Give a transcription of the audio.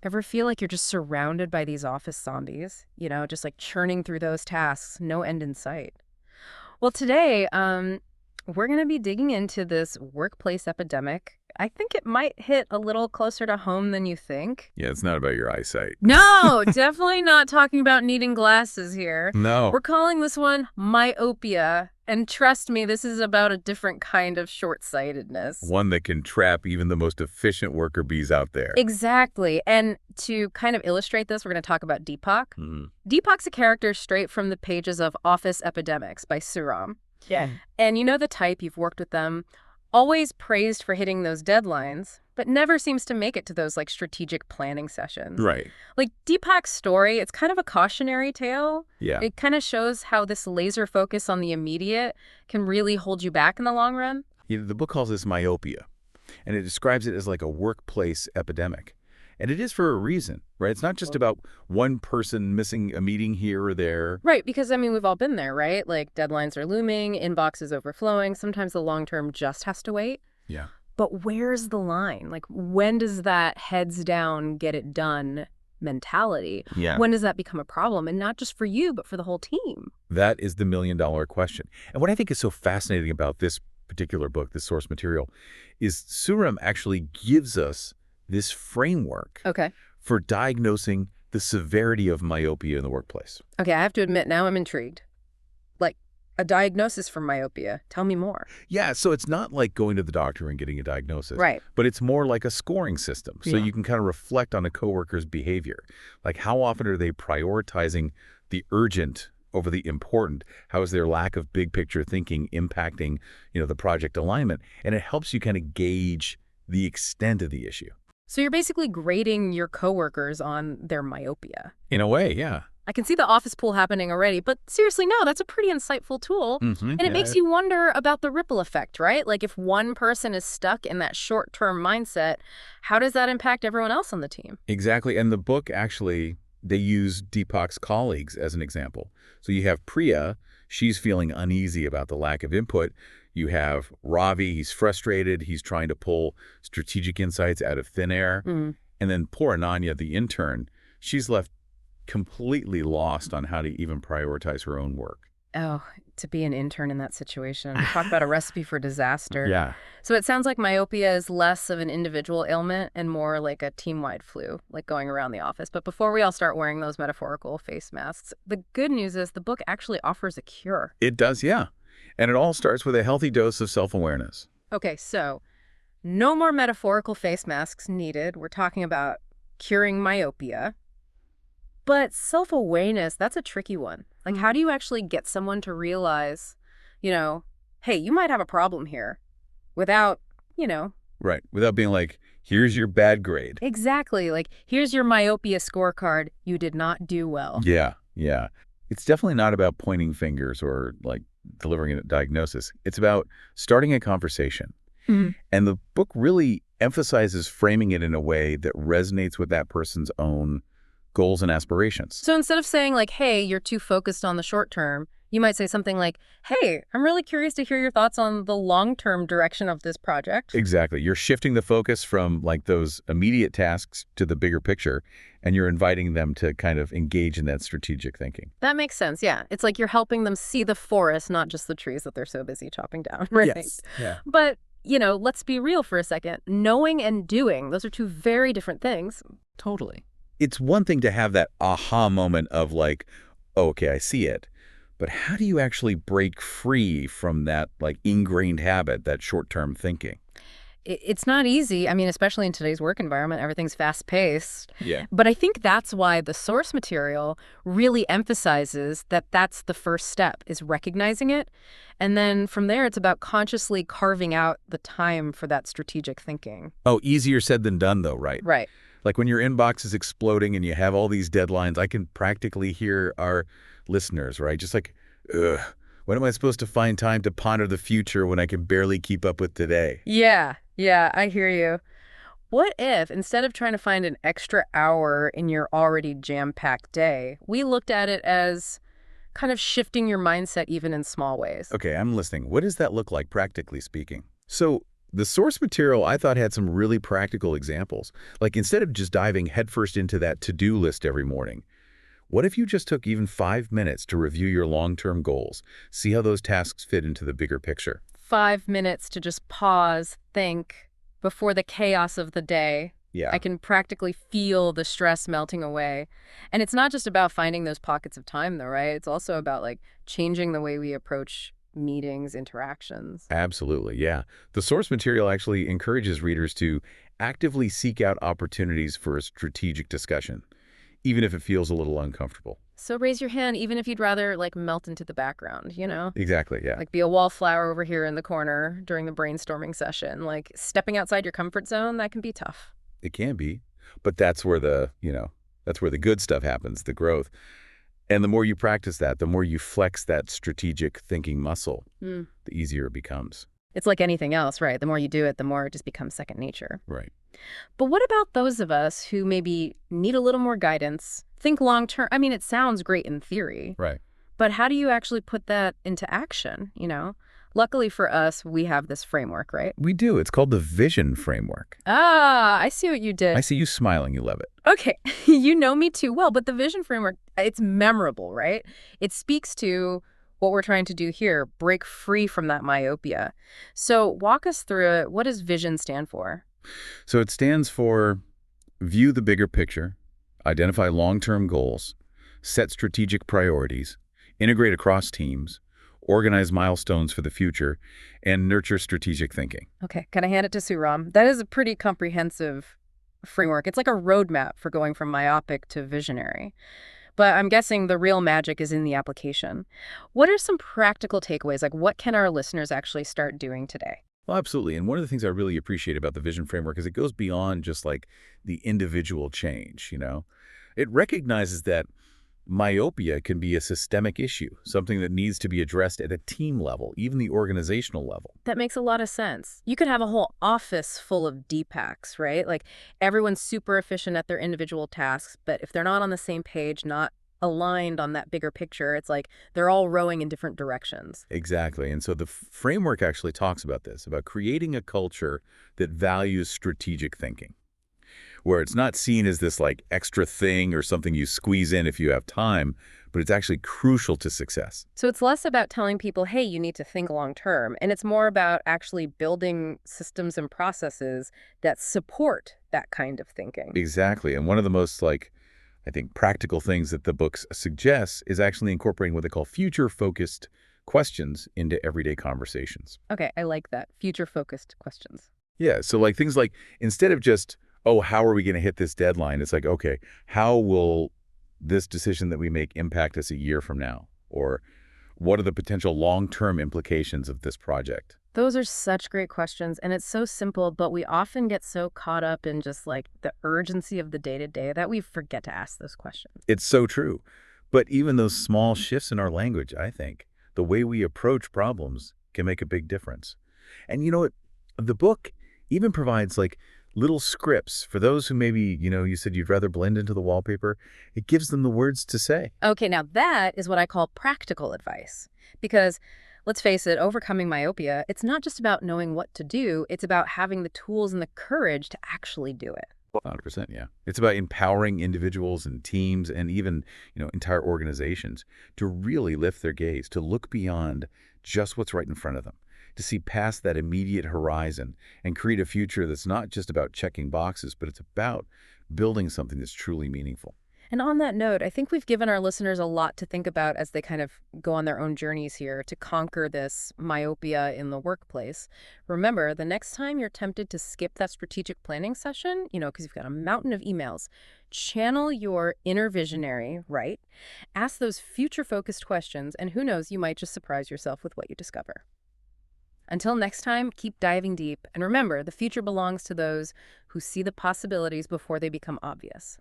Ever feel like you're just surrounded by these office zombies? Just like churning through those tasks, no end in sight. Well, today, we're going to be digging into this workplace epidemic. I think it might hit a little closer to home than you think. Yeah, it's not about your eyesight. No, definitely not talking about needing glasses here. No. We're calling this one myopia. And trust me, this is about a different kind of short-sightedness. One that can trap even the most efficient worker bees out there. Exactly. And to kind of illustrate this, we're going to talk about Deepak. Deepak's a character straight from the pages of Office Epidemics by Suram. Yeah. And you know the type, you've worked with them, always praised for hitting those deadlines, but never seems to make it to those like strategic planning sessions. Right. Like Deepak's story, it's kind of a cautionary tale. Yeah. It kind of shows how this laser focus on the immediate can really hold you back in the long run. The book calls this myopia, and it describes it as like a workplace epidemic. And it is for a reason, right? It's not just about one person missing a meeting here or there. Right, because, I mean, we've all been there, right? Like, deadlines are looming, inboxes overflowing. Sometimes the long term just has to wait. Yeah. But where's the line? Like, when does that heads down, get it done mentality? Yeah. When does that become a problem? And not just for you, but for the whole team. That is the million-dollar question. And what I think is so fascinating about this particular book, this source material, is Suram actually gives us this framework for diagnosing the severity of myopia in the workplace. Okay, I have to admit, now I'm intrigued. Like, a diagnosis for myopia. Tell me more. Yeah, so it's not like going to the doctor and getting a diagnosis. Right. But it's more like a scoring system. So you can kind of reflect on a coworker's behavior. Like, how often are they prioritizing the urgent over the important? How is their lack of big picture thinking impacting, the project alignment? And it helps you kind of gauge the extent of the issue. So you're basically grading your coworkers on their myopia. In a way, yeah. I can see the office pool happening already, but seriously, no, that's a pretty insightful tool. And it makes you wonder about the ripple effect, right? Like if one person is stuck in that short-term mindset, how does that impact everyone else on the team? Exactly. And the book actually, they use Deepak's colleagues as an example. So you have Priya, she's feeling uneasy about the lack of input. You have Ravi, he's frustrated, he's trying to pull strategic insights out of thin air. And then poor Ananya, the intern, she's left completely lost on how to even prioritize her own work. Oh, to be an intern in that situation. Talk about a recipe for disaster. Yeah. So it sounds like myopia is less of an individual ailment and more like a team-wide flu, like going around the office. But before we all start wearing those metaphorical face masks, the good news is the book actually offers a cure. It does, yeah. And it all starts with a healthy dose of self-awareness. Okay, so no more metaphorical face masks needed. We're talking about curing myopia. But self-awareness, that's a tricky one. Like, how do you actually get someone to realize, hey, you might have a problem here without, Right. Without being like, here's your bad grade. Exactly. Like, here's your myopia scorecard. You did not do well. Yeah, yeah. It's definitely not about pointing fingers or like delivering a diagnosis. It's about starting a conversation. And the book really emphasizes framing it in a way that resonates with that person's own goals and aspirations. So instead of saying like, hey, you're too focused on the short term, you might say something like, hey, I'm really curious to hear your thoughts on the long-term direction of this project. Exactly. You're shifting the focus from like those immediate tasks to the bigger picture, and you're inviting them to kind of engage in that strategic thinking. That makes sense, yeah. It's like you're helping them see the forest, not just the trees that they're so busy chopping down, right? Yes. Yeah. But, let's be real for a second. Knowing and doing, those are two very different things. Totally. It's one thing to have that aha moment of like, oh, okay, I see it. But how do you actually break free from that like ingrained habit, that short-term thinking? It's not easy. I mean, especially in today's work environment, everything's fast-paced. Yeah. But I think that's why the source material really emphasizes that that's the first step, is recognizing it. And then from there, it's about consciously carving out the time for that strategic thinking. Oh, easier said than done, though, right? Right. Like when your inbox is exploding and you have all these deadlines, I can practically hear our listeners, right? Just like, ugh, when am I supposed to find time to ponder the future when I can barely keep up with today? Yeah, I hear you. What if, instead of trying to find an extra hour in your already jam-packed day, we looked at it as kind of shifting your mindset even in small ways? Okay, I'm listening. What does that look like, practically speaking? So The source material I thought had some really practical examples. Like instead of just diving headfirst into that to-do list every morning, what if you just took even 5 minutes to review your long-term goals, see how those tasks fit into the bigger picture? 5 minutes to just pause, think, before the chaos of the day. I Yeah, can practically feel the stress melting away. And it's not just about finding those pockets of time, though, right? It's also about like changing the way we approach meetings, interactions. absolutely, yeah. The source material actually encourages readers to actively seek out opportunities for a strategic discussion, even if it feels a little uncomfortable. So raise your hand, even if you'd rather like melt into the background, you know? Exactly, yeah. Like be a wallflower over here in the corner during the brainstorming session. Like stepping outside your comfort zone, that can be tough. It can be, but that's where that's where the good stuff happens, the growth. And the more you practice that, the more you flex that strategic thinking muscle, Hmm. the easier it becomes. It's like anything else, right? The more you do it, the more it just becomes second nature. Right. But what about those of us who maybe need a little more guidance? Think long term. I mean, it sounds great in theory, Right. but how do you actually put that into action, you know? Luckily for us, we have this framework, right? We do. It's called the vision framework. Ah, I see what you I did. see you smiling. You love it. Okay, you know me too well, but the vision framework, it's memorable, right? It speaks to what we're trying to do here, break free from that myopia. So walk us through it. What does vision stand for? So it stands for view the bigger picture, identify long-term goals, set strategic priorities, integrate across teams, organize milestones for the future, and nurture strategic thinking. Okay, can I hand it to Suram? That is a pretty comprehensive framework. It's like a roadmap for going from myopic to visionary. But I'm guessing the real magic is in the application. What are some practical takeaways? Like, what can our listeners actually start doing today? Well, absolutely. And one of the things I really appreciate about the vision framework is it goes beyond just like the individual change. It recognizes that myopia can be a systemic issue, something that needs to be addressed at a team level, even the organizational level. That makes a lot of sense. You could have a whole office full of DPACs, right? Like everyone's super efficient at their individual tasks, but if they're not on the same page, not aligned on that bigger picture, it's like they're all rowing in different directions. Exactly. And so the framework actually talks about this, about creating a culture that values strategic thinking, where it's not seen as this like extra thing or something you squeeze in if you have time, but it's actually crucial to success. So it's less about telling people, hey, you need to think long term, and it's more about actually building systems and processes that support that kind of thinking. Exactly. And one of the most I think practical things that the book suggests is actually incorporating what they call future-focused questions into everyday conversations. Okay, I like that. Future focused questions. Yeah, so like things like instead of just, oh, how are we going to hit this deadline? It's like, okay, how will this decision that we make impact us a year from now? Or what are the potential long-term implications of this project? Those are such great questions, and it's so simple, but we often get so caught up in just like the urgency of the day to day that we forget to ask those questions. It's so true. But even those small shifts in our language, I think, the way we approach problems can make a big difference. And you know what? The book even provides like little scripts for those who maybe, you said you'd rather blend into the wallpaper. It gives them the words to say. Okay, now that is what I call practical advice. Because let's face it, overcoming myopia, it's not just about knowing what to do, it's about having the tools and the courage to actually do it. 100%, yeah. It's about empowering individuals and teams and even, entire organizations to really lift their gaze, to look beyond just what's right in front of them, to see past that immediate horizon and create a future that's not just about checking boxes, but it's about building something that's truly meaningful. And on that note, I think we've given our listeners a lot to think about as they kind of go on their own journeys here to conquer this myopia in the workplace. Remember, the next time you're tempted to skip that strategic planning session, because you've got a mountain of emails, channel your inner visionary, right? Ask those future-focused questions, and who knows, you might just surprise yourself with what you discover. Until next time, keep diving deep, and remember, the future belongs to those who see the possibilities before they become obvious.